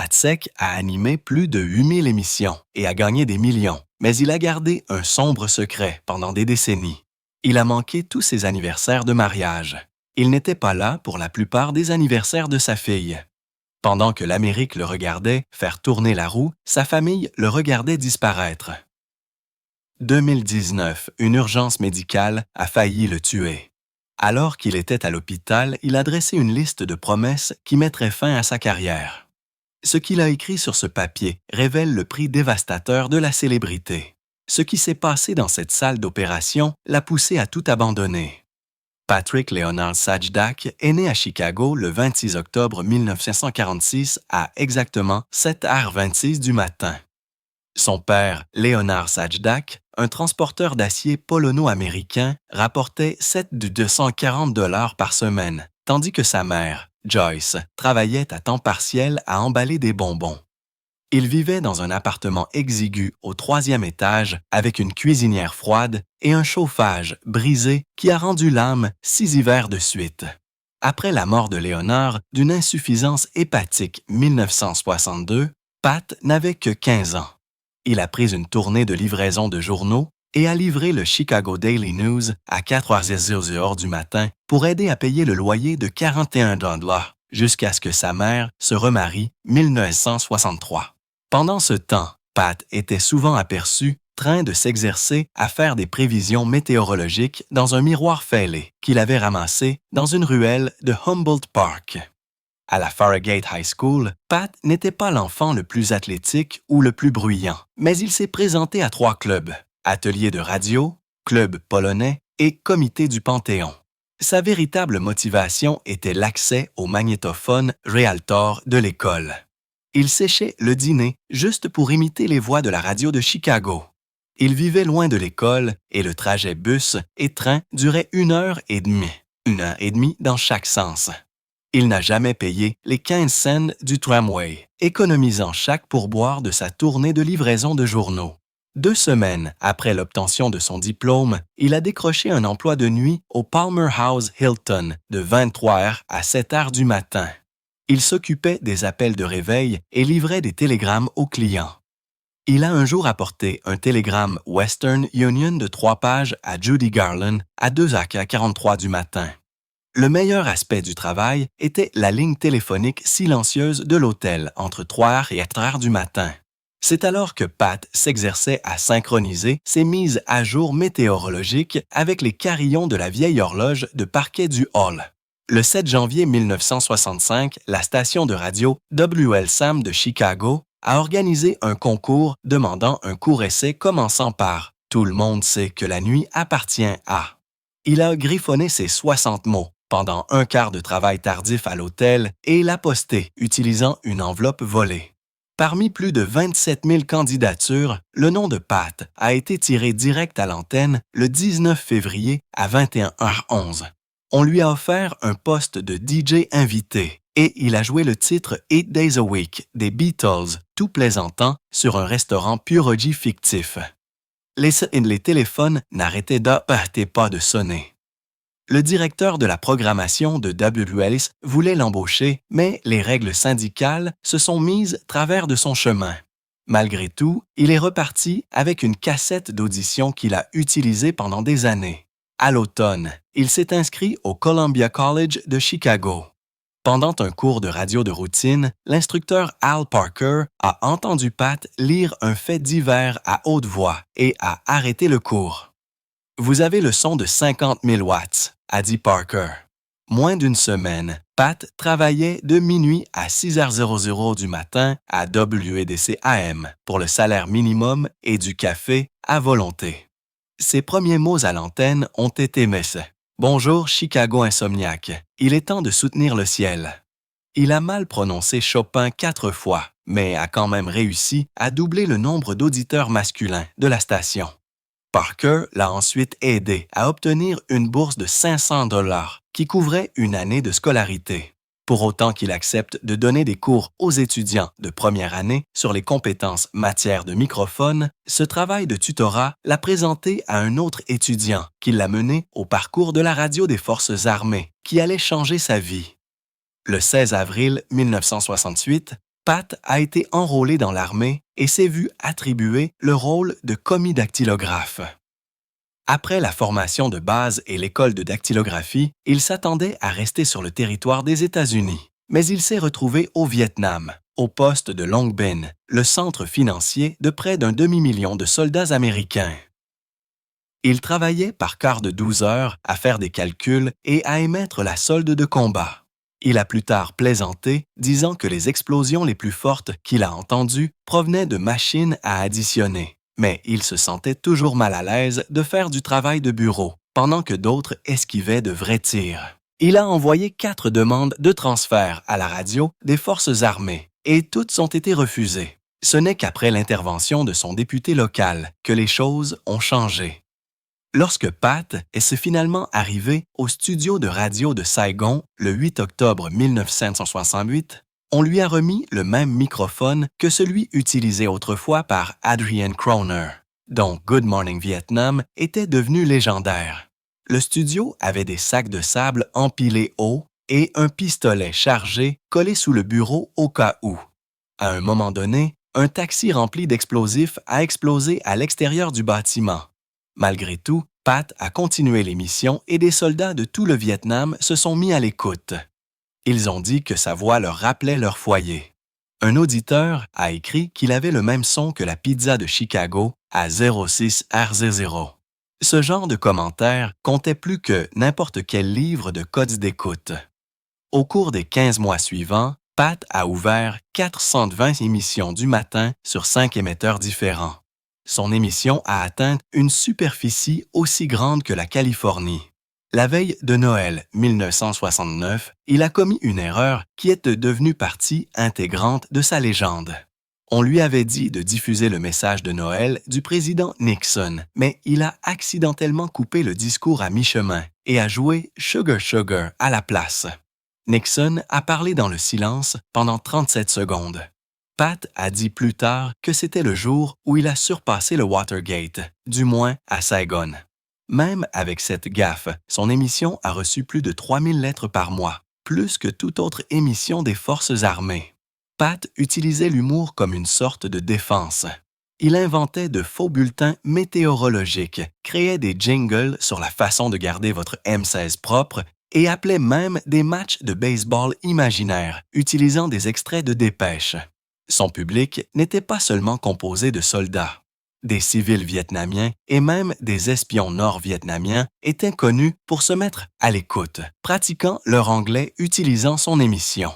Patsek a animé plus de 8000 émissions et a gagné des millions, mais il a gardé un sombre secret pendant des décennies. Il a manqué tous ses anniversaires de mariage. Il n'était pas là pour la plupart des anniversaires de sa fille. Pendant que l'Amérique le regardait faire tourner la roue, sa famille le regardait disparaître. 2019, une urgence médicale a failli le tuer. Alors qu'il était à l'hôpital, il a dressé une liste de promesses qui mettraient fin à sa carrière. Ce qu'il a écrit sur ce papier révèle le prix dévastateur de la célébrité. Ce qui s'est passé dans cette salle d'opération l'a poussé à tout abandonner. Patrick Leonard Sajdak est né à Chicago le 26 octobre 1946 à exactement 7h26 du matin. Son père, Leonard Sajdak, un transporteur d'acier polono-américain, rapportait 7,240 $ par semaine, tandis que sa mère, Joyce, travaillait à temps partiel à emballer des bonbons. Il vivait dans un appartement exigu au 3e étage avec une cuisinière froide et un chauffage brisé qui a rendu l'âme 6 hivers de suite. Après la mort de Léonard d'une insuffisance hépatique 1962, Pat n'avait que 15 ans. Il a pris une tournée de livraison de journaux et a livré le Chicago Daily News à 4h00 du matin pour aider à payer le loyer de 41 $ jusqu'à ce que sa mère se remarie 1963. Pendant ce temps, Pat était souvent aperçu train de s'exercer à faire des prévisions météorologiques dans un miroir fêlé qu'il avait ramassé dans une ruelle de Humboldt Park. À la Farragut High School, Pat n'était pas l'enfant le plus athlétique ou le plus bruyant, mais il s'est présenté à 3 clubs, atelier de radio, club polonais et comité du Panthéon. Sa véritable motivation était l'accès au magnétophone Realtor de l'école. Il séchait le dîner juste pour imiter les voix de la radio de Chicago. Il vivait loin de l'école et le trajet bus et train durait 1h30, 1h30 dans chaque sens. Il n'a jamais payé les 15 cents du tramway, économisant chaque pourboire de sa tournée de livraison de journaux. 2 semaines après l'obtention de son diplôme, il a décroché un emploi de nuit au Palmer House Hilton de 23h à 7h du matin. Il s'occupait des appels de réveil et livrait des télégrammes aux clients. Il a un jour apporté un télégramme Western Union de 3 pages à Judy Garland à 2h43 du matin. Le meilleur aspect du travail était la ligne téléphonique silencieuse de l'hôtel entre 3h et 4h du matin. C'est alors que Pat s'exerçait à synchroniser ses mises à jour météorologiques avec les carillons de la vieille horloge de parquet du hall. Le 7 janvier 1965, la station de radio WLSAM de Chicago a organisé un concours demandant un court essai commençant par « Tout le monde sait que la nuit appartient à ». Il a griffonné ses 60 mots pendant un quart de travail tardif à l'hôtel et l'a posté utilisant une enveloppe volée. Parmi plus de 27 000 candidatures, le nom de Pat a été tiré direct à l'antenne le 19 février à 21h11. On lui a offert un poste de DJ invité et il a joué le titre 8 Days a Week des Beatles, tout plaisantant sur un restaurant Puroji fictif. Les téléphones n'arrêtaient pas de sonner. Le directeur de la programmation de WLS voulait l'embaucher, mais les règles syndicales se sont mises travers de son chemin. Malgré tout, il est reparti avec une cassette d'audition qu'il a utilisée pendant des années. À l'automne, il s'est inscrit au Columbia College de Chicago. Pendant un cours de radio de routine, l'instructeur Al Parker a entendu Pat lire un fait divers à haute voix et a arrêté le cours. « Vous avez le son de 50 000 watts », a dit Parker. Moins d'une semaine, Pat travaillait de minuit à 6h00 du matin à WEDC-AM pour le salaire minimum et du café à volonté. Ses premiers mots à l'antenne ont été « Bonjour Chicago insomniaque, il est temps de soutenir le ciel ». Il a mal prononcé Chopin 4 fois, mais a quand même réussi à doubler le nombre d'auditeurs masculins de la station. Parker l'a ensuite aidé à obtenir une bourse de 500 $ qui couvrait une année de scolarité. Pour autant qu'il accepte de donner des cours aux étudiants de première année sur les compétences matière de microphone, ce travail de tutorat l'a présenté à un autre étudiant qui l'a mené au parcours de la radio des Forces armées, qui allait changer sa vie. Le 16 avril 1968, Pat a été enrôlé dans l'armée et s'est vu attribuer le rôle de commis dactylographe. Après la formation de base et l'école de dactylographie, il s'attendait à rester sur le territoire des États-Unis, mais il s'est retrouvé au Vietnam, au poste de Long Binh, le centre financier de près d'un demi-million de soldats américains. Il travaillait par quart de 12 heures à faire des calculs et à émettre la solde de combat. Il a plus tard plaisanté, disant que les explosions les plus fortes qu'il a entendues provenaient de machines à additionner, mais il se sentait toujours mal à l'aise de faire du travail de bureau, pendant que d'autres esquivaient de vrais tirs. Il a envoyé 4 demandes de transfert à la radio des forces armées, et toutes ont été refusées. Ce n'est qu'après l'intervention de son député local que les choses ont changé. Lorsque Pat est finalement arrivé au studio de radio de Saigon le 8 octobre 1968, on lui a remis le même microphone que celui utilisé autrefois par Adrian Croner, dont Good Morning Vietnam était devenu légendaire. Le studio avait des sacs de sable empilés haut et un pistolet chargé collé sous le bureau au cas où. À un moment donné, un taxi rempli d'explosifs a explosé à l'extérieur du bâtiment. Malgré tout, Pat a continué l'émission et des soldats de tout le Vietnam se sont mis à l'écoute. Ils ont dit que sa voix leur rappelait leur foyer. Un auditeur a écrit qu'il avait le même son que la pizza de Chicago à 06 RZ0. Ce genre de commentaire comptait plus que n'importe quel livre de codes d'écoute. Au cours des 15 mois suivants, Pat a ouvert 420 émissions du matin sur 5 émetteurs différents. Son émission a atteint une superficie aussi grande que la Californie. La veille de Noël 1969, il a commis une erreur qui est devenue partie intégrante de sa légende. On lui avait dit de diffuser le message de Noël du président Nixon, mais il a accidentellement coupé le discours à mi-chemin et a joué Sugar Sugar à la place. Nixon a parlé dans le silence pendant 37 secondes. Pat a dit plus tard que c'était le jour où il a surpassé le Watergate, du moins à Saigon. Même avec cette gaffe, son émission a reçu plus de 3000 lettres par mois, plus que toute autre émission des forces armées. Pat utilisait l'humour comme une sorte de défense. Il inventait de faux bulletins météorologiques, créait des jingles sur la façon de garder votre M16 propre et appelait même des matchs de baseball imaginaires, utilisant des extraits de dépêches. Son public n'était pas seulement composé de soldats. Des civils vietnamiens et même des espions nord-vietnamiens étaient connus pour se mettre à l'écoute, pratiquant leur anglais utilisant son émission.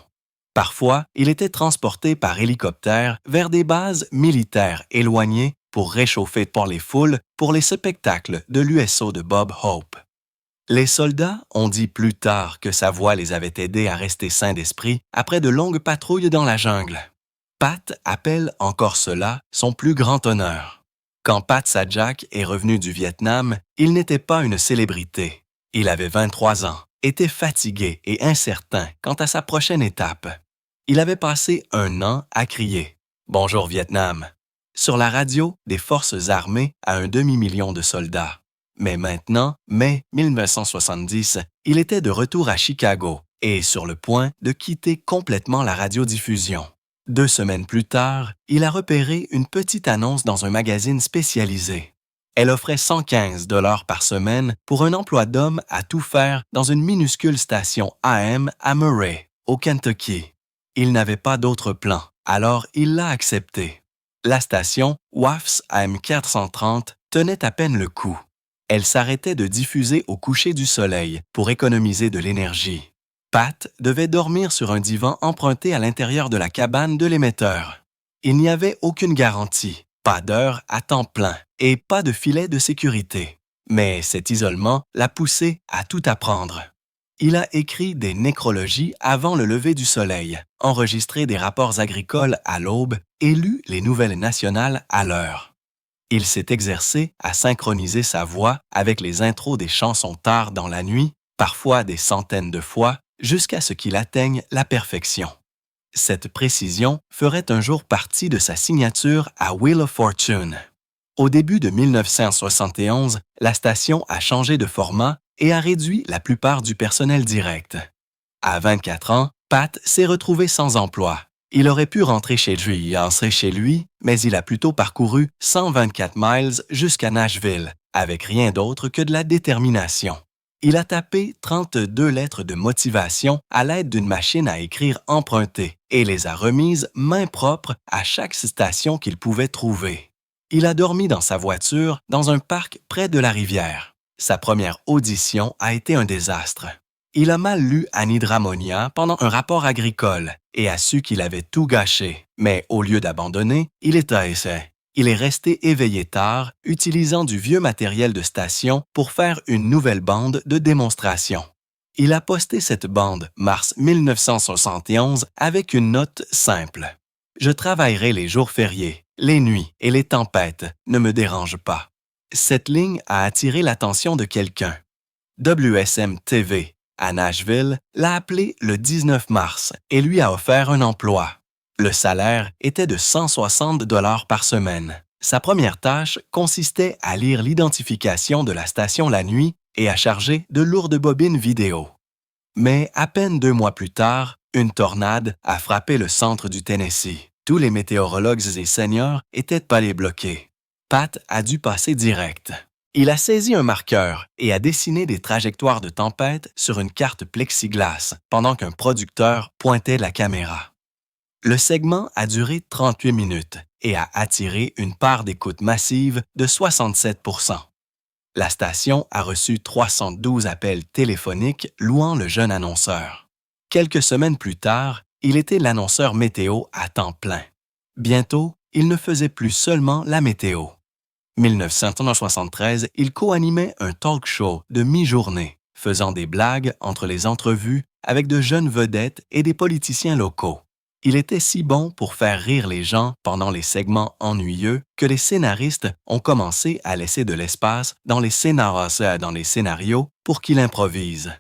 Parfois, il était transporté par hélicoptère vers des bases militaires éloignées pour réchauffer pour les foules pour les spectacles de l'USO de Bob Hope. Les soldats ont dit plus tard que sa voix les avait aidés à rester sains d'esprit après de longues patrouilles dans la jungle. Pat appelle encore cela son plus grand honneur. Quand Pat Sajak est revenu du Vietnam, il n'était pas une célébrité. Il avait 23 ans, était fatigué et incertain quant à sa prochaine étape. Il avait passé 1 an à crier « Bonjour Vietnam » sur la radio des forces armées à un demi-million de soldats. Mais maintenant, mai 1970, il était de retour à Chicago et sur le point de quitter complètement la radiodiffusion. 2 semaines plus tard, il a repéré une petite annonce dans un magazine spécialisé. Elle offrait 115 $ par semaine pour un emploi d'homme à tout faire dans une minuscule station AM à Murray, au Kentucky. Il n'avait pas d'autre plan, alors il l'a accepté. La station WAFS AM 430 tenait à peine le coup. Elle s'arrêtait de diffuser au coucher du soleil pour économiser de l'énergie. Pat devait dormir sur un divan emprunté à l'intérieur de la cabane de l'émetteur. Il n'y avait aucune garantie, pas d'heure à temps plein et pas de filet de sécurité. Mais cet isolement l'a poussé à tout apprendre. Il a écrit des nécrologies avant le lever du soleil, enregistré des rapports agricoles à l'aube et lu les nouvelles nationales à l'heure. Il s'est exercé à synchroniser sa voix avec les intros des chansons tard dans la nuit, parfois des centaines de fois, jusqu'à ce qu'il atteigne la perfection. Cette précision ferait un jour partie de sa signature à Wheel of Fortune. Au début de 1971, la station a changé de format et a réduit la plupart du personnel direct. À 24 ans, Pat s'est retrouvé sans emploi Il aurait pu rentrer chez lui, mais il a plutôt parcouru 124 miles jusqu'à Nashville, avec rien d'autre que de la détermination. Il a tapé 32 lettres de motivation à l'aide d'une machine à écrire empruntée et les a remises main propre à chaque station qu'il pouvait trouver. Il a dormi dans sa voiture dans un parc près de la rivière. Sa première audition a été un désastre. Il a mal lu Anhydrammonia pendant un rapport agricole et a su qu'il avait tout gâché, mais au lieu d'abandonner, il est essai. Il est resté éveillé tard, utilisant du vieux matériel de station pour faire une nouvelle bande de démonstration. Il a posté cette bande mars 1971 avec une note simple. « Je travaillerai les jours fériés, les nuits et les tempêtes, ne me dérange pas. » Cette ligne a attiré l'attention de quelqu'un. WSM-TV, à Nashville, l'a appelé le 19 mars et lui a offert un emploi. Le salaire était de 160 $ par semaine. Sa première tâche consistait à lire l'identification de la station la nuit et à charger de lourdes bobines vidéo. Mais à peine 2 mois plus tard, une tornade a frappé le centre du Tennessee. Tous les météorologues et seniors étaient pas les bloqués. Pat a dû passer direct. Il a saisi un marqueur et a dessiné des trajectoires de tempête sur une carte plexiglas pendant qu'un producteur pointait la caméra. Le segment a duré 38 minutes et a attiré une part d'écoute massive de 67 %. La station a reçu 312 appels téléphoniques louant le jeune annonceur. Quelques semaines plus tard, il était l'annonceur météo à temps plein. Bientôt, il ne faisait plus seulement la météo. 1973, il co-animait un talk show de mi-journée, faisant des blagues entre les entrevues avec de jeunes vedettes et des politiciens locaux. Il était si bon pour faire rire les gens pendant les segments ennuyeux que les scénaristes ont commencé à laisser de l'espace dans les scénarios pour qu'il improvise.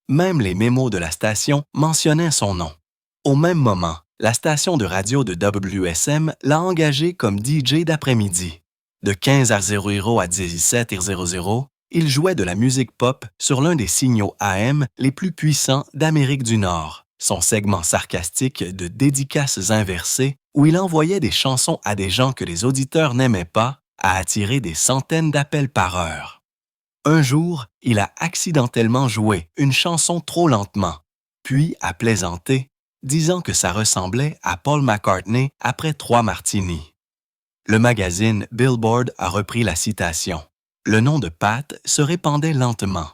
Même les mémos de la station mentionnaient son nom. Au même moment, la station de radio de WSM l'a engagé comme DJ d'après-midi. De 15h00 à 17h00, il jouait de la musique pop sur l'un des signaux AM les plus puissants d'Amérique du Nord. Son segment sarcastique de dédicaces inversées, où il envoyait des chansons à des gens que les auditeurs n'aimaient pas, a attiré des centaines d'appels par heure. Un jour, il a accidentellement joué une chanson trop lentement, puis a plaisanté, disant que ça ressemblait à Paul McCartney après 3 martinis. Le magazine Billboard a repris la citation. Le nom de Pat se répandait lentement.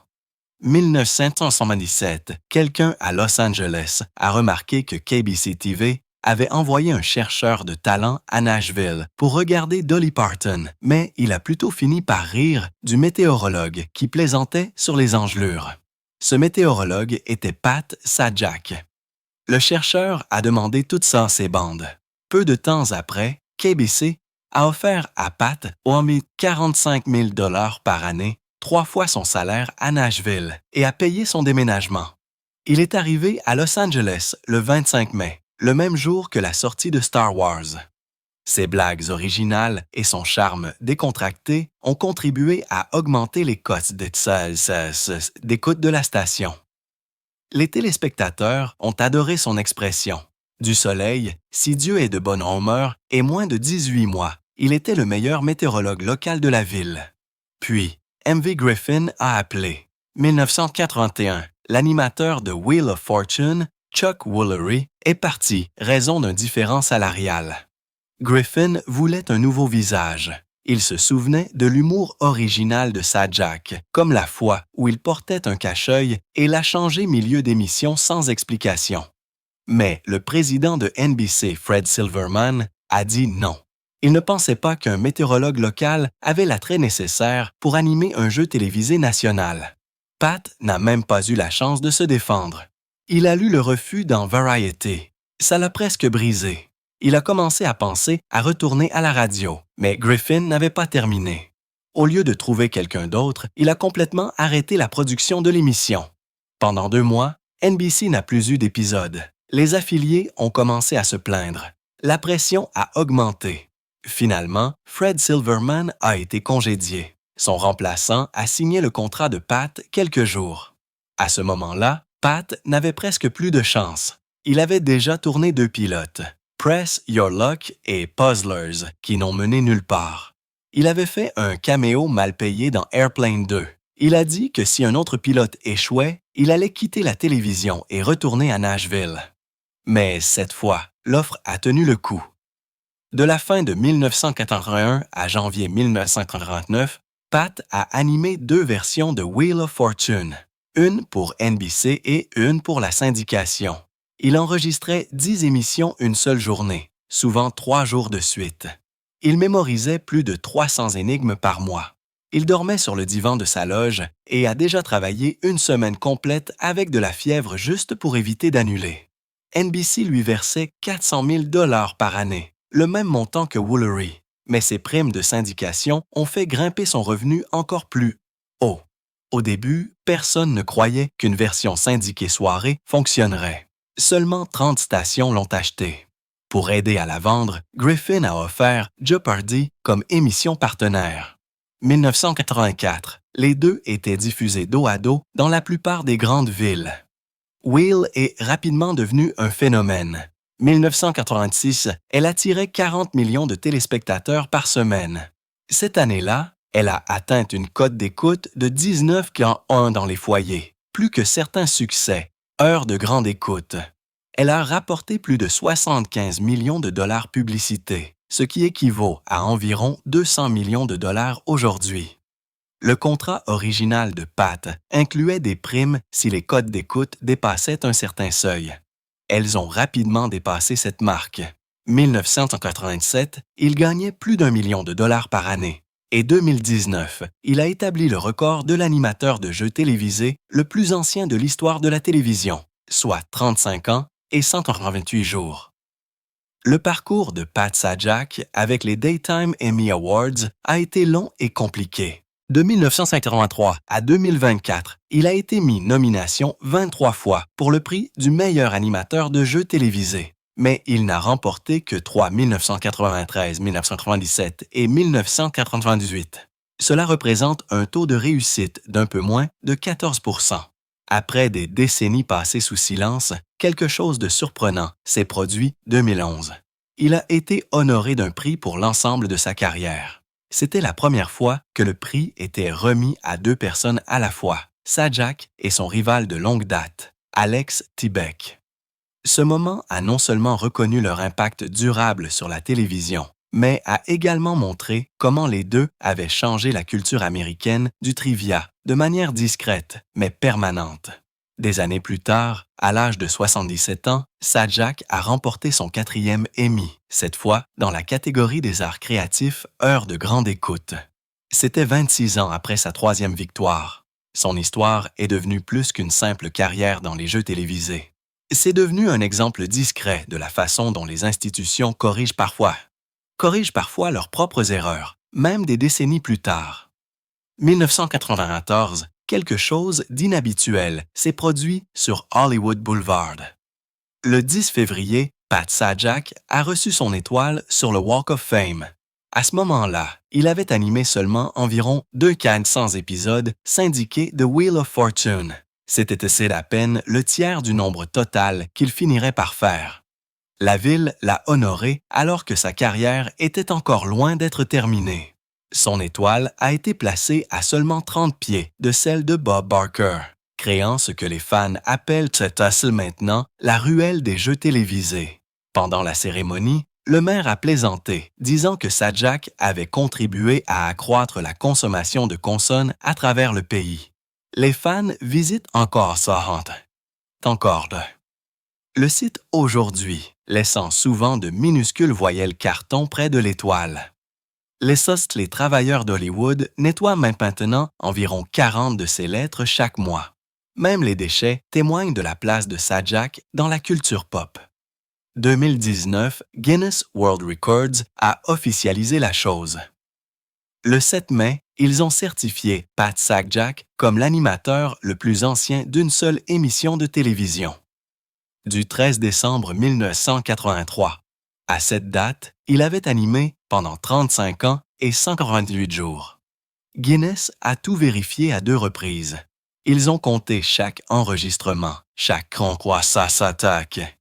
1977, quelqu'un à Los Angeles a remarqué que KBC-TV avait envoyé un chercheur de talent à Nashville pour regarder Dolly Parton, mais il a plutôt fini par rire du météorologue qui plaisantait sur les engelures. Ce météorologue était Pat Sajak. Le chercheur a demandé tout ça à ses bandes. Peu de temps après, KBC a offert à Pat 45 000 $ par année, 3 fois son salaire à Nashville, et a payé son déménagement. Il est arrivé à Los Angeles le 25 mai, le même jour que la sortie de Star Wars. Ses blagues originales et son charme décontracté ont contribué à augmenter les cotes d'écoute de la station. Les téléspectateurs ont adoré son expression. Du soleil, si Dieu est de bonne humeur, et moins de 18 mois, il était le meilleur météorologue local de la ville. Puis, M.V. Griffin a appelé. 1981, l'animateur de Wheel of Fortune, Chuck Woolery, est parti, raison d'un différend salarial. Griffin voulait un nouveau visage. Il se souvenait de l'humour original de Sajak, comme la fois où il portait un cache-œil et l'a changé milieu d'émission sans explication. Mais le président de NBC, Fred Silverman, a dit non. Il ne pensait pas qu'un météorologue local avait l'attrait nécessaire pour animer un jeu télévisé national. Pat n'a même pas eu la chance de se défendre. Il a lu le refus dans Variety. Ça l'a presque brisé. Il a commencé à penser à retourner à la radio, mais Griffin n'avait pas terminé. Au lieu de trouver quelqu'un d'autre, il a complètement arrêté la production de l'émission. Pendant 2 mois, NBC n'a plus eu d'épisode. Les affiliés ont commencé à se plaindre. La pression a augmenté. Finalement, Fred Silverman a été congédié. Son remplaçant a signé le contrat de Pat quelques jours. À ce moment-là, Pat n'avait presque plus de chance. il avait déjà tourné 2 pilotes, Press Your Luck et Puzzlers, qui n'ont mené nulle part. Il avait fait un caméo mal payé dans Airplane 2. Il a dit que si un autre pilote échouait, il allait quitter la télévision et retourner à Nashville. Mais cette fois, l'offre a tenu le coup. De la fin de 1981 à janvier 1949, Pat a animé 2 versions de Wheel of Fortune, une pour NBC et une pour la syndication. Il enregistrait 10 émissions une seule journée, souvent 3 jours de suite. Il mémorisait plus de 300 énigmes par mois. Il dormait sur le divan de sa loge et a déjà travaillé une semaine complète avec de la fièvre juste pour éviter d'annuler. NBC lui versait 400 000 $ par année, le même montant que Woolery, mais ses primes de syndication ont fait grimper son revenu encore plus haut. Au début, personne ne croyait qu'une version syndiquée soirée fonctionnerait. Seulement 30 stations l'ont achetée. Pour aider à la vendre, Griffin a offert Jeopardy comme émission partenaire. 1984, les 2 étaient diffusés dos à dos dans la plupart des grandes villes. Wheel est rapidement devenu un phénomène. 1986, elle attirait 40 millions de téléspectateurs par semaine. Cette année-là, elle a atteint une cote d'écoute de 19,1 dans les foyers, plus que certains succès, Heures de grande écoute. Elle a rapporté plus de 75 millions de dollars publicité, ce qui équivaut à environ 200 millions de dollars aujourd'hui. Le contrat original de Pat incluait des primes si les cotes d'écoute dépassaient un certain seuil. Elles ont rapidement dépassé cette marque. 1987, il gagnait plus d'1 million de dollars par année. Et 2019, il a établi le record de l'animateur de jeux télévisés le plus ancien de l'histoire de la télévision, soit 35 ans et 188 jours. Le parcours de Pat Sajak avec les Daytime Emmy Awards a été long et compliqué. De 1983 à 2024, il a été mis nomination 23 fois pour le prix du meilleur animateur de jeux télévisés. Mais il n'a remporté que 3 1993, 1997 et 1998. Cela représente un taux de réussite d'un peu moins de 14 %. Après des décennies passées sous silence, quelque chose de surprenant s'est produit 2011. Il a été honoré d'un prix pour l'ensemble de sa carrière. C'était la première fois que le prix était remis à 2 personnes à la fois, Sajak et son rival de longue date, Alex Trebek. Ce moment a non seulement reconnu leur impact durable sur la télévision, mais a également montré comment les 2 avaient changé la culture américaine du trivia de manière discrète, mais permanente. Des années plus tard, à l'âge de 77 ans, Sajak a remporté son 4e Emmy, cette fois dans la catégorie des arts créatifs Heures de grande écoute. C'était 26 ans après sa 3e victoire. Son histoire est devenue plus qu'une simple carrière dans les jeux télévisés. C'est devenu un exemple discret de la façon dont les institutions corrigent parfois leurs propres erreurs, même des décennies plus tard. 1994, quelque chose d'inhabituel s'est produit sur Hollywood Boulevard. Le 10 février, Pat Sajak a reçu son étoile sur le Walk of Fame. À ce moment-là, il avait animé seulement environ 200 épisodes syndiqués de Wheel of Fortune. C'était assez à peine le tiers du nombre total qu'il finirait par faire. La ville l'a honoré alors que sa carrière était encore loin d'être terminée. Son étoile a été placée à seulement 30 pieds de celle de Bob Barker, créant ce que les fans appellent maintenant la ruelle des jeux télévisés. Pendant la cérémonie, le maire a plaisanté, disant que Sajak avait contribué à accroître la consommation de consonnes à travers le pays. Les fans visitent encore Sahant. Le site aujourd'hui, laissant souvent de minuscules voyelles carton près de l'étoile. Les travailleurs d'Hollywood nettoient maintenant environ 40 de ces lettres chaque mois. Même les déchets témoignent de la place de Sajak dans la culture pop. 2019, Guinness World Records a officialisé la chose. Le 7 mai, ils ont certifié Pat Sajak comme l'animateur le plus ancien d'une seule émission de télévision. Du 13 décembre 1983. À cette date, il avait animé pendant 35 ans et 148 jours. Guinness a tout vérifié à 2 reprises. Ils ont compté chaque enregistrement, chaque conquasasatak.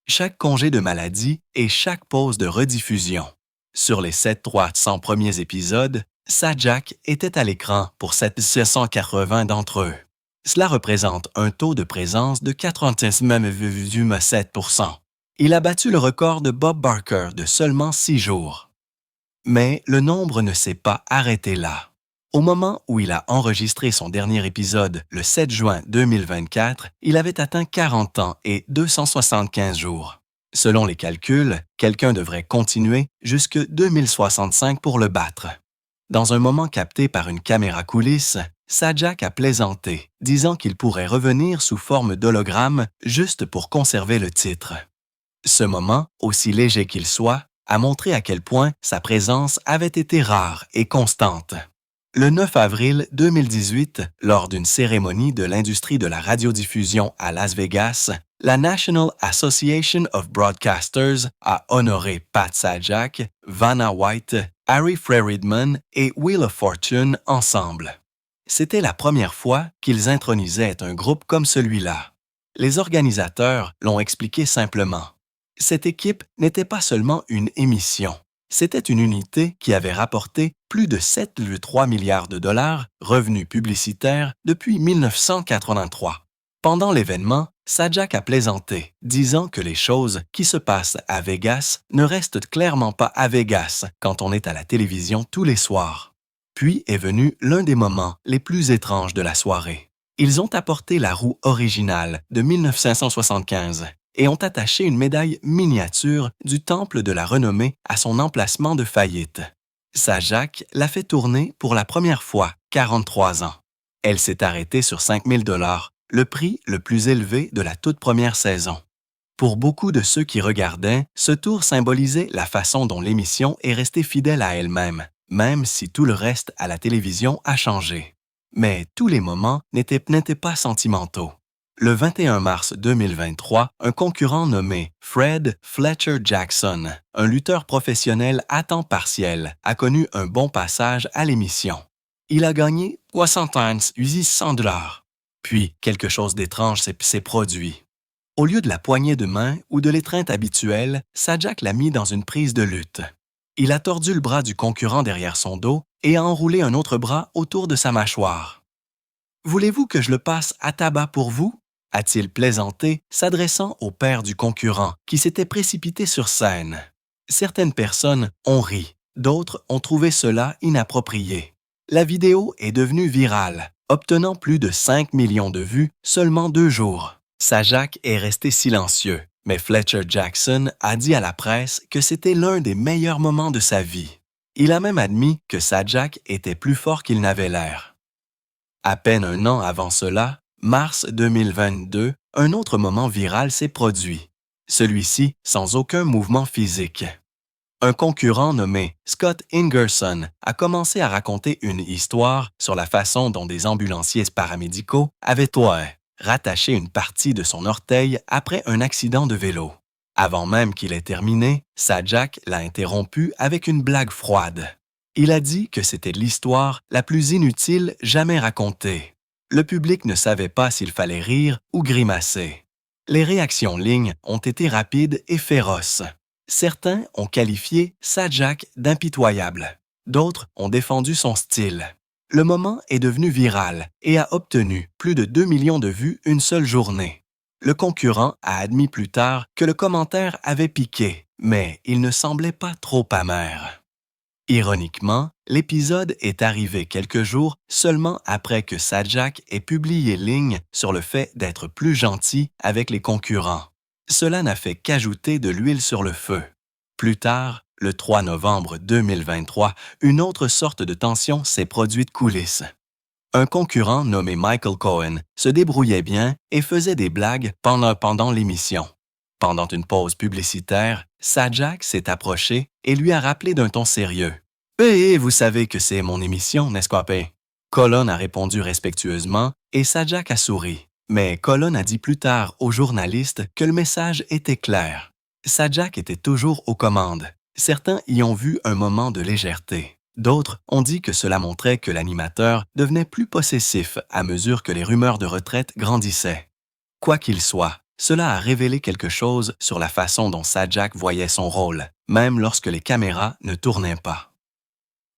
chaque congé de maladie et chaque pause de rediffusion. Sur les 300 premiers épisodes, Sajak était à l'écran pour 780 d'entre eux. Cela représente un taux de présence de 99,7%. Il a battu le record de Bob Barker de seulement 6 jours. Mais le nombre ne s'est pas arrêté là. Au moment où il a enregistré son dernier épisode, le 7 juin 2024, il avait atteint 40 ans et 275 jours. Selon les calculs, quelqu'un devrait continuer jusque 2065 pour le battre. Dans un moment capté par une caméra coulisse, Sajak a plaisanté, disant qu'il pourrait revenir sous forme d'hologramme juste pour conserver le titre. Ce moment, aussi léger qu'il soit, a montré à quel point sa présence avait été rare et constante. Le 9 avril 2018, lors d'une cérémonie de l'industrie de la radiodiffusion à Las Vegas, la National Association of Broadcasters a honoré Pat Sajak, Vanna White, Harry Freedman et Wheel of Fortune ensemble. C'était la première fois qu'ils intronisaient un groupe comme celui-là. Les organisateurs l'ont expliqué simplement. Cette équipe n'était pas seulement une émission. C'était une unité qui avait rapporté plus de 7,3 milliards de dollars revenus publicitaires depuis 1983. Pendant l'événement, Sajak a plaisanté, disant que les choses qui se passent à Vegas ne restent clairement pas à Vegas quand on est à la télévision tous les soirs. Puis est venu l'un des moments les plus étranges de la soirée. Ils ont apporté la roue originale de 1975 et ont attaché une médaille miniature du Temple de la Renommée à son emplacement de faillite. Sajak l'a fait tourner pour la première fois, 43 ans. Elle s'est arrêtée sur 5 000 $, le prix le plus élevé de la toute première saison. Pour beaucoup de ceux qui regardaient, ce tour symbolisait la façon dont l'émission est restée fidèle à elle-même, même si tout le reste à la télévision a changé. Mais tous les moments n'étaient pas sentimentaux. Le 21 mars 2023, un concurrent nommé Fred Fletcher Jackson, un lutteur professionnel à temps partiel, a connu un bon passage à l'émission. Il a gagné 800 $. Puis, quelque chose d'étrange s'est produit. Au lieu de la poignée de main ou de l'étreinte habituelle, Sajak l'a mis dans une prise de lutte. Il a tordu le bras du concurrent derrière son dos et a enroulé un autre bras autour de sa mâchoire. « Voulez-vous que je le passe à tabac pour vous ?» a-t-il plaisanté, s'adressant au père du concurrent qui s'était précipité sur scène. Certaines personnes ont ri, d'autres ont trouvé cela inapproprié. La vidéo est devenue virale, obtenant plus de 5 millions de vues seulement 2 jours. Sajak est resté silencieux, mais Fletcher Jackson a dit à la presse que c'était l'un des meilleurs moments de sa vie. Il a même admis que Sajak était plus fort qu'il n'avait l'air. À peine un an avant cela, mars 2022, un autre moment viral s'est produit. Celui-ci sans aucun mouvement physique. Un concurrent nommé Scott Ingerson a commencé à raconter une histoire sur la façon dont des ambulanciers paramédicaux avaient rattaché une partie de son orteil après un accident de vélo. Avant même qu'il ait terminé, Sajak l'a interrompu avec une blague froide. Il a dit que c'était l'histoire la plus inutile jamais racontée. Le public ne savait pas s'il fallait rire ou grimacer. Les réactions en ligne ont été rapides et féroces. Certains ont qualifié Sajak d'impitoyable. D'autres ont défendu son style. Le moment est devenu viral et a obtenu plus de 2 millions de vues une seule journée. Le concurrent a admis plus tard que le commentaire avait piqué, mais il ne semblait pas trop amer. Ironiquement, l'épisode est arrivé quelques jours seulement après que Sajak ait publié ligne sur le fait d'être plus gentil avec les concurrents. Cela n'a fait qu'ajouter de l'huile sur le feu. Plus tard, le 3 novembre 2023, une autre sorte de tension s'est produite coulisses. Un concurrent nommé Michael Cohen se débrouillait bien et faisait des blagues pendant l'émission. Pendant une pause publicitaire, Sajak s'est approché et lui a rappelé d'un ton sérieux. « vous savez que c'est mon émission, n'est-ce pas? » Cohen a répondu respectueusement et Sajak a souri. Mais Cohen a dit plus tard aux journalistes que le message était clair. Sajak était toujours aux commandes. Certains y ont vu un moment de légèreté. D'autres ont dit que cela montrait que l'animateur devenait plus possessif à mesure que les rumeurs de retraite grandissaient. Quoi qu'il soit, cela a révélé quelque chose sur la façon dont Sajak voyait son rôle, même lorsque les caméras ne tournaient pas.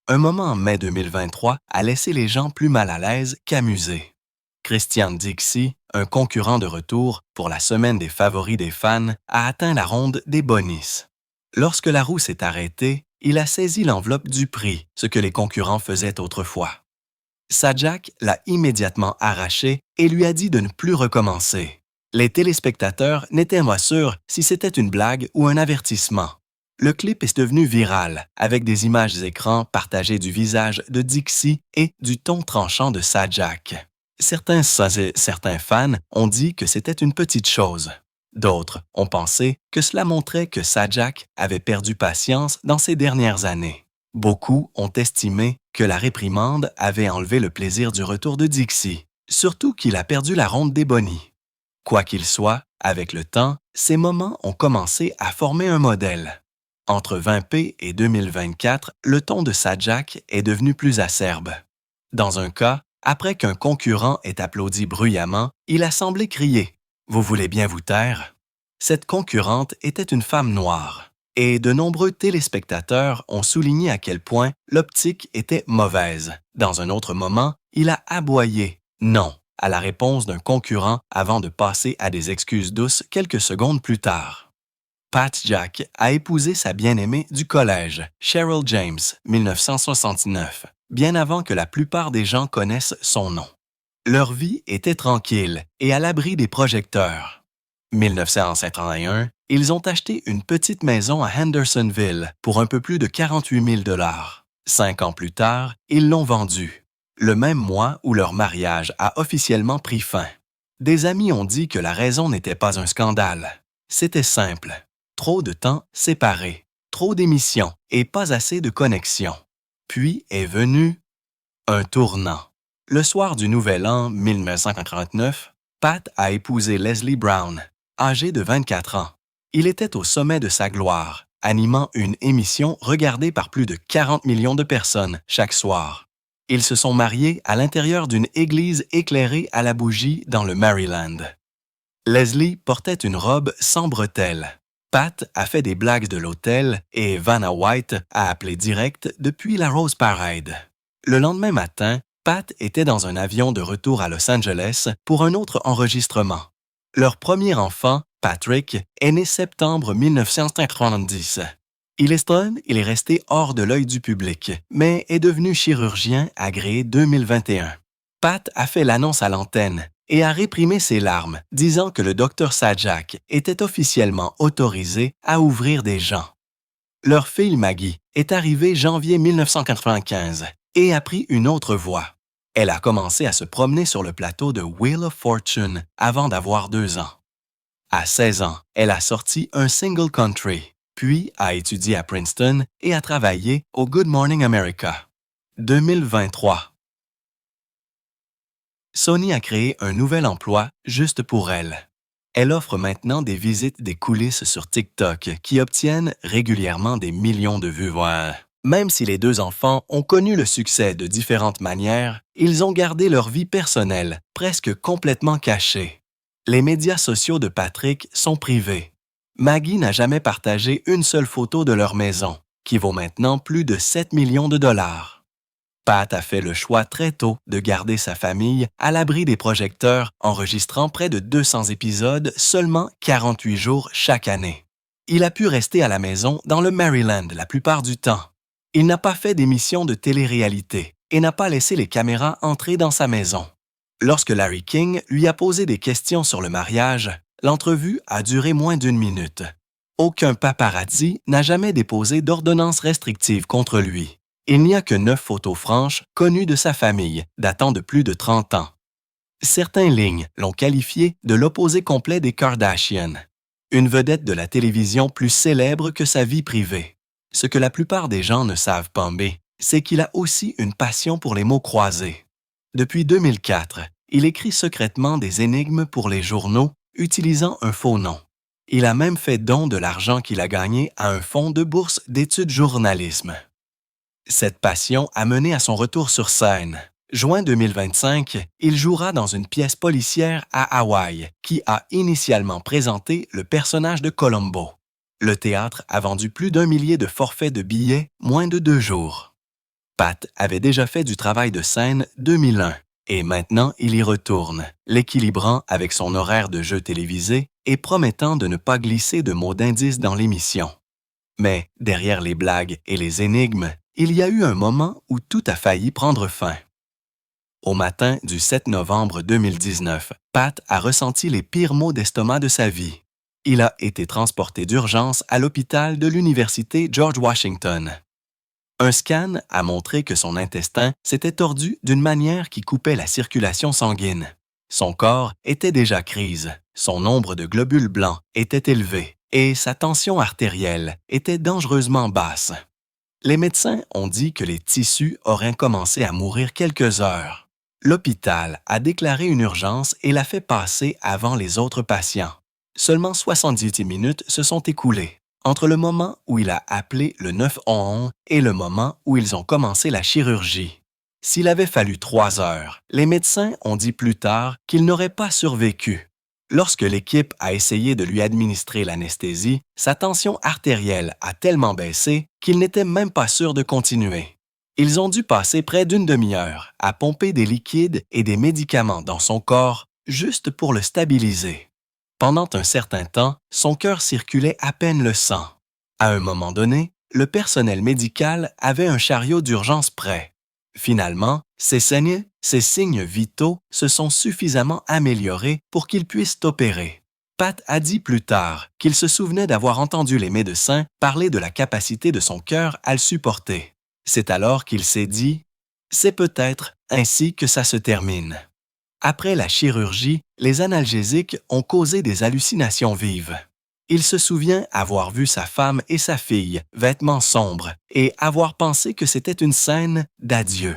Un moment en mai 2023 a laissé les gens plus mal à l'aise qu'amusés. Christian Dixie, un concurrent de retour pour la semaine des favoris des fans, a atteint la ronde des bonus. Lorsque la roue s'est arrêtée, il a saisi l'enveloppe du prix, ce que les concurrents faisaient autrefois. Sajak l'a immédiatement arraché et lui a dit de ne plus recommencer. Les téléspectateurs n'étaient pas sûrs si c'était une blague ou un avertissement. Le clip est devenu viral, avec des images écran partagées du visage de Dixie et du ton tranchant de Sajak. Certains fans ont dit que c'était une petite chose. D'autres ont pensé que cela montrait que Sajak avait perdu patience dans ces dernières années. Beaucoup ont estimé que la réprimande avait enlevé le plaisir du retour de Dixie, surtout qu'il a perdu la ronde des bonnies. Quoi qu'il soit, avec le temps, ces moments ont commencé à former un modèle. Entre 20p et 2024, le ton de Sajak est devenu plus acerbe. Dans un cas, après qu'un concurrent ait applaudi bruyamment, il a semblé crier « Vous voulez bien vous taire ?» Cette concurrente était une femme noire, et de nombreux téléspectateurs ont souligné à quel point l'optique était mauvaise. Dans un autre moment, il a aboyé « Non » à la réponse d'un concurrent avant de passer à des excuses douces quelques secondes plus tard. Pat Jack a épousé sa bien-aimée du collège, Cheryl James, 1969, bien avant que la plupart des gens connaissent son nom. Leur vie était tranquille et à l'abri des projecteurs. 1951, ils ont acheté une petite maison à Hendersonville pour un peu plus de 48 000 $. 5 ans plus tard, ils l'ont vendue, le même mois où leur mariage a officiellement pris fin. Des amis ont dit que la raison n'était pas un scandale. C'était simple. Trop de temps séparés, trop d'émissions et pas assez de connexion. Puis est venu un tournant. Le soir du Nouvel An 1949, Pat a épousé Leslie Brown, âgé de 24 ans. Il était au sommet de sa gloire, animant une émission regardée par plus de 40 millions de personnes chaque soir. Ils se sont mariés à l'intérieur d'une église éclairée à la bougie dans le Maryland. Leslie portait une robe sans bretelles. Pat a fait des blagues de l'hôtel et Vanna White a appelé direct depuis la Rose Parade. Le lendemain matin, Pat était dans un avion de retour à Los Angeles pour un autre enregistrement. Leur premier enfant, Patrick, est né septembre 1990. Il est resté hors de l'œil du public, mais est devenu chirurgien agréé 2021. Pat a fait l'annonce à l'antenne et a réprimé ses larmes, disant que le Dr Sajak était officiellement autorisé à ouvrir des gens. Leur fille Maggie est arrivée janvier 1995 et a pris une autre voie. Elle a commencé à se promener sur le plateau de Wheel of Fortune avant d'avoir 2 ans. À 16 ans, elle a sorti un single country, puis a étudié à Princeton et a travaillé au Good Morning America. 2023. Sony a créé un nouvel emploi juste pour elle. Elle offre maintenant des visites des coulisses sur TikTok qui obtiennent régulièrement des millions de vues. Même si les 2 enfants ont connu le succès de différentes manières, ils ont gardé leur vie personnelle presque complètement cachée. Les médias sociaux de Patrick sont privés. Maggie n'a jamais partagé une seule photo de leur maison, qui vaut maintenant plus de 7 millions de $. Pat a fait le choix très tôt de garder sa famille à l'abri des projecteurs, enregistrant près de 200 épisodes seulement 48 jours chaque année. Il a pu rester à la maison dans le Maryland la plupart du temps. Il n'a pas fait d'émission de télé-réalité et n'a pas laissé les caméras entrer dans sa maison. Lorsque Larry King lui a posé des questions sur le mariage, l'entrevue a duré moins d'1 minute. Aucun paparazzi n'a jamais déposé d'ordonnance restrictive contre lui. Il n'y a que 9 photos franches connues de sa famille, datant de plus de 30 ans. Certains lignes l'ont qualifié de l'opposé complet des Kardashian, une vedette de la télévision plus célèbre que sa vie privée. Ce que la plupart des gens ne savent pas, c'est qu'il a aussi une passion pour les mots croisés. Depuis 2004, il écrit secrètement des énigmes pour les journaux utilisant un faux nom. Il a même fait don de l'argent qu'il a gagné à un fonds de bourse d'études journalisme. Cette passion a mené à son retour sur scène. Juin 2025, il jouera dans une pièce policière à Hawaï qui a initialement présenté le personnage de Columbo. Le théâtre a vendu plus d'1 millier de forfaits de billets moins de 2 jours. Pat avait déjà fait du travail de scène 2001 et maintenant il y retourne, l'équilibrant avec son horaire de jeu télévisé et promettant de ne pas glisser de mots d'indice dans l'émission. Mais derrière les blagues et les énigmes, il y a eu un moment où tout a failli prendre fin. Au matin du 7 novembre 2019, Pat a ressenti les pires maux d'estomac de sa vie. Il a été transporté d'urgence à l'hôpital de l'Université George Washington. Un scan a montré que son intestin s'était tordu d'une manière qui coupait la circulation sanguine. Son corps était déjà crise, son nombre de globules blancs était élevé et sa tension artérielle était dangereusement basse. Les médecins ont dit que les tissus auraient commencé à mourir quelques heures. L'hôpital a déclaré une urgence et l'a fait passer avant les autres patients. Seulement 78 minutes se sont écoulées entre le moment où il a appelé le 911 et le moment où ils ont commencé la chirurgie. S'il avait fallu 3 heures, les médecins ont dit plus tard qu'il n'aurait pas survécu. Lorsque l'équipe a essayé de lui administrer l'anesthésie, sa tension artérielle a tellement baissé qu'il n'était même pas sûr de continuer. Ils ont dû passer près d'1 demi-heure à pomper des liquides et des médicaments dans son corps juste pour le stabiliser. Pendant un certain temps, son cœur circulait à peine le sang. À un moment donné, le personnel médical avait un chariot d'urgence prêt. Finalement, ses signes vitaux se sont suffisamment améliorés pour qu'il puisse opérer. Pat a dit plus tard qu'il se souvenait d'avoir entendu les médecins parler de la capacité de son cœur à le supporter. C'est alors qu'il s'est dit « C'est peut-être ainsi que ça se termine ». Après la chirurgie, les analgésiques ont causé des hallucinations vives. Il se souvient avoir vu sa femme et sa fille, vêtements sombres, et avoir pensé que c'était une scène d'adieu.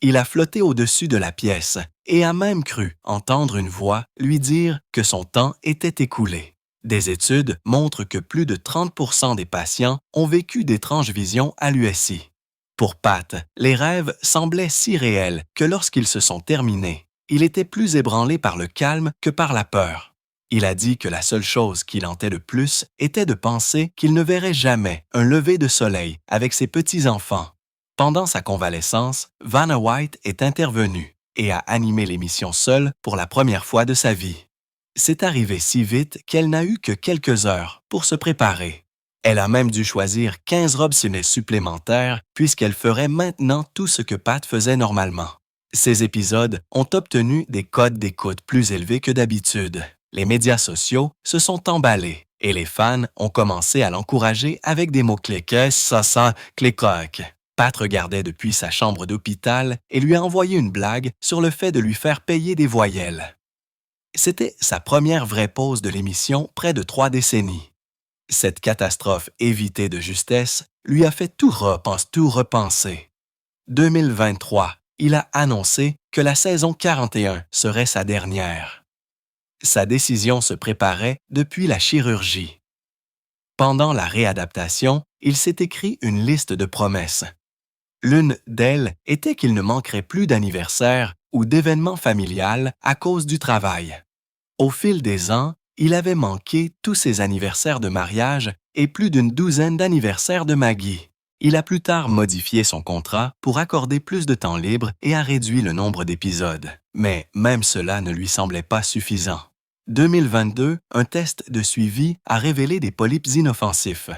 Il a flotté au-dessus de la pièce et a même cru entendre une voix lui dire que son temps était écoulé. Des études montrent que plus de 30% des patients ont vécu d'étranges visions à l'USI. Pour Pat, les rêves semblaient si réels que lorsqu'ils se sont terminés, il était plus ébranlé par le calme que par la peur. Il a dit que la seule chose qui l'hantait le plus était de penser qu'il ne verrait jamais un lever de soleil avec ses petits-enfants. Pendant sa convalescence, Vanna White est intervenue et a animé l'émission seule pour la première fois de sa vie. C'est arrivé si vite qu'elle n'a eu que quelques heures pour se préparer. Elle a même dû choisir 15 robes supplémentaires puisqu'elle ferait maintenant tout ce que Pat faisait normalement. Ces épisodes ont obtenu des codes d'écoute plus élevés que d'habitude. Les médias sociaux se sont emballés et les fans ont commencé à l'encourager avec des mots-clés que ça, clic-clac. Pat regardait depuis sa chambre d'hôpital et lui a envoyé une blague sur le fait de lui faire payer des voyelles. C'était sa première vraie pause de l'émission près de 3 décennies. Cette catastrophe évitée de justesse lui a fait tout repenser. 2023, il a annoncé que la saison 41 serait sa dernière. Sa décision se préparait depuis la chirurgie. Pendant la réadaptation, il s'est écrit une liste de promesses. L'une d'elles était qu'il ne manquerait plus d'anniversaires ou d'événements familiales à cause du travail. Au fil des ans, il avait manqué tous ses anniversaires de mariage et plus d'une douzaine d'anniversaires de Maggie. Il a plus tard modifié son contrat pour accorder plus de temps libre et a réduit le nombre d'épisodes. Mais même cela ne lui semblait pas suffisant. 2022, un test de suivi a révélé des polypes inoffensifs.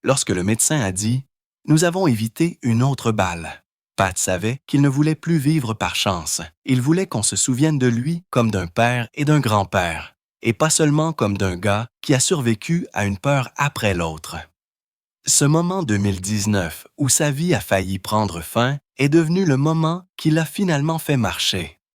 Lorsque le médecin a dit « Nous avons évité une autre balle », Pat savait qu'il ne voulait plus vivre par chance. Il voulait qu'on se souvienne de lui comme d'un père et d'un grand-père, et pas seulement comme d'un gars qui a survécu à une peur après l'autre. Ce moment 2019 où sa vie a failli prendre fin est devenu le moment qui l'a finalement fait marcher.